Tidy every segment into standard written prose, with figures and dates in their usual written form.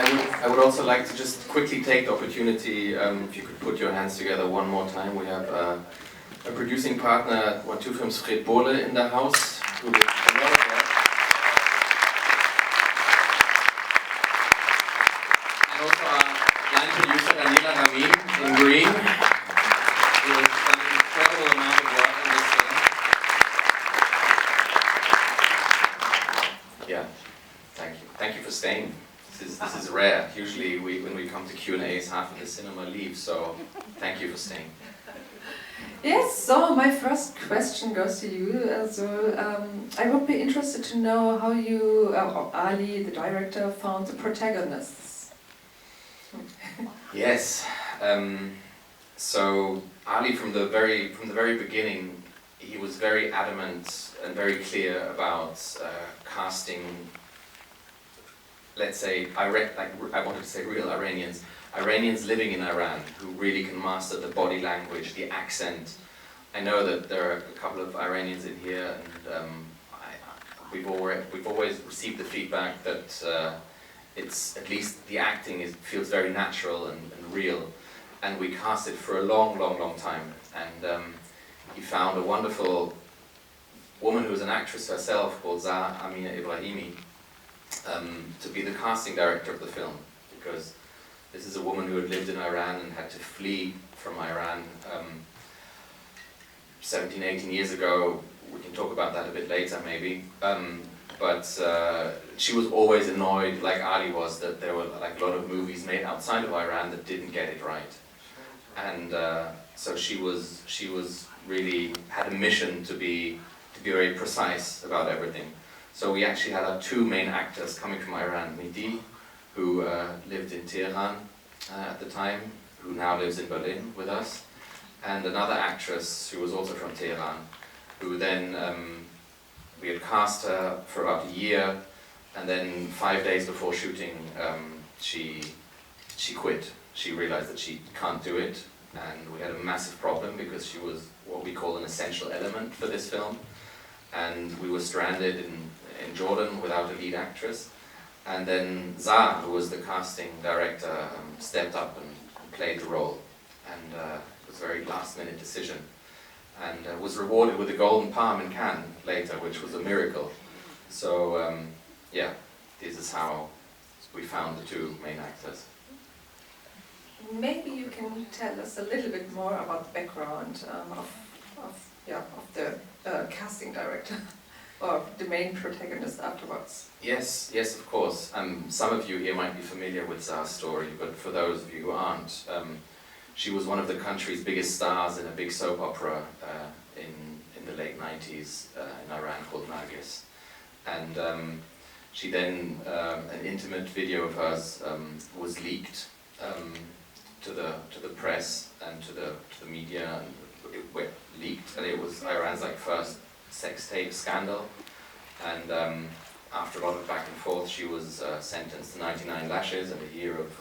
I would also like to just quickly take the opportunity, if you could put your hands together one more time. We have a producing partner at 1 2 Films, Fred Bohle, in the house, who did a lot of work. And also our line producer, Daniela Ramin, in green, who has done an incredible amount of work on this film. Yeah, thank you. Thank you for staying. This is rare. Usually when we come to Q&As, half of the cinema leaves, so thank you for staying. Yes, so my first question goes to you. I would be interested to know how you, Ali, the director, found the protagonists. Yes, so Ali, from the very beginning, he was very adamant and very clear about casting, let's say, I wanted to say real Iranians living in Iran, who really can master the body language, the accent. I know that there are a couple of Iranians in here, and we've always received the feedback that it's, at least the acting feels very natural and real. And we cast it for a long time. And he found a wonderful woman who was an actress herself called Zah Amina Ibrahimi, to be the casting director of the film, because this is a woman who had lived in Iran and had to flee from Iran 17, 18 years ago. We can talk about that a bit later maybe. But she was always annoyed, like Ali was, that there were like a lot of movies made outside of Iran that didn't get it right. And so she was really had a mission to be very precise about everything. So we actually had our two main actors coming from Iran, Mehdi, who lived in Tehran at the time, who now lives in Berlin with us, and another actress who was also from Tehran, who then, we had cast her for about a year, and then 5 days before shooting, she quit. She realized that she can't do it, and we had a massive problem because she was what we call an essential element for this film, and we were stranded in Jordan without a lead actress. And then Zah, who was the casting director, stepped up and played the role, and it was a very last-minute decision, and was rewarded with a Golden Palm in Cannes later, which was a miracle. So yeah, this is how we found the two main actors. Maybe you can tell us a little bit more about the background of the casting director, or the main protagonist afterwards. Yes, of course. Some of you here might be familiar with Zah's story, but for those of you who aren't, she was one of the country's biggest stars in a big soap opera in the late 90s in Iran called Nargis. And she then, an intimate video of hers was leaked to the press and to the media, and it went leaked, and it was Iran's first sex tape scandal. And after a lot of back and forth, she was sentenced to 99 lashes and a year of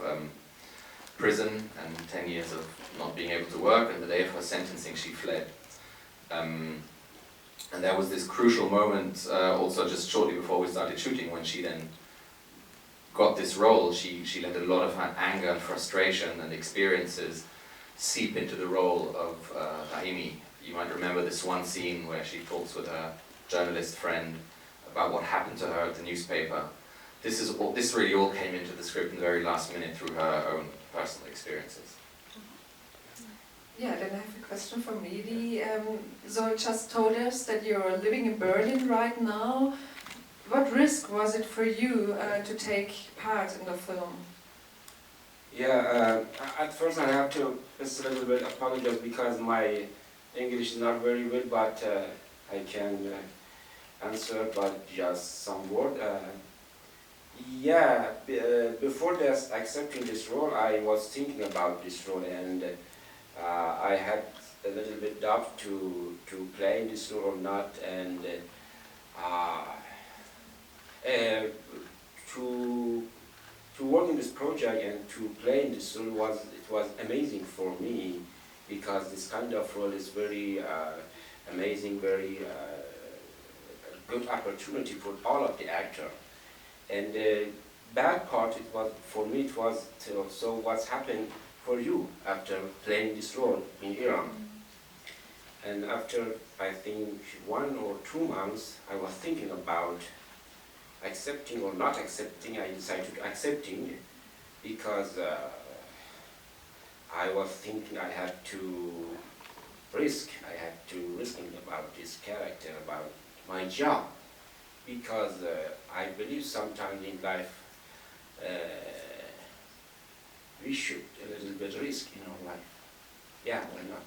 prison and 10 years of not being able to work, and the day of her sentencing she fled. And there was this crucial moment also just shortly before we started shooting, when she then got this role. She let a lot of her anger and frustration and experiences seep into the role of Rahimi. You might remember this one scene where she talks with her journalist friend about what happened to her at the newspaper. This really all came into the script in the very last minute through her own personal experiences. Yeah, then I have a question for Mehdi. Sol just told us that you're living in Berlin right now. What risk was it for you to take part in the film? Yeah, at first I have to just a little bit apologize because my English is not very good, but I can answer but just some word. Yeah, before this, accepting this role, I was thinking about this role, and I had a little bit doubt to play in this role or not, and to work in this project and to play in this role was amazing for me, because this kind of role is very amazing, very good opportunity for all of the actors. And bad part, it was for me. It was so what's happened for you after playing this role in Iran? And after I think 1 or 2 months, I was thinking about accepting or not accepting. I decided accepting because I was thinking I had to risk about this character, about my job, because I believe sometimes in life we should a little bit risk in our life. Yeah, why not?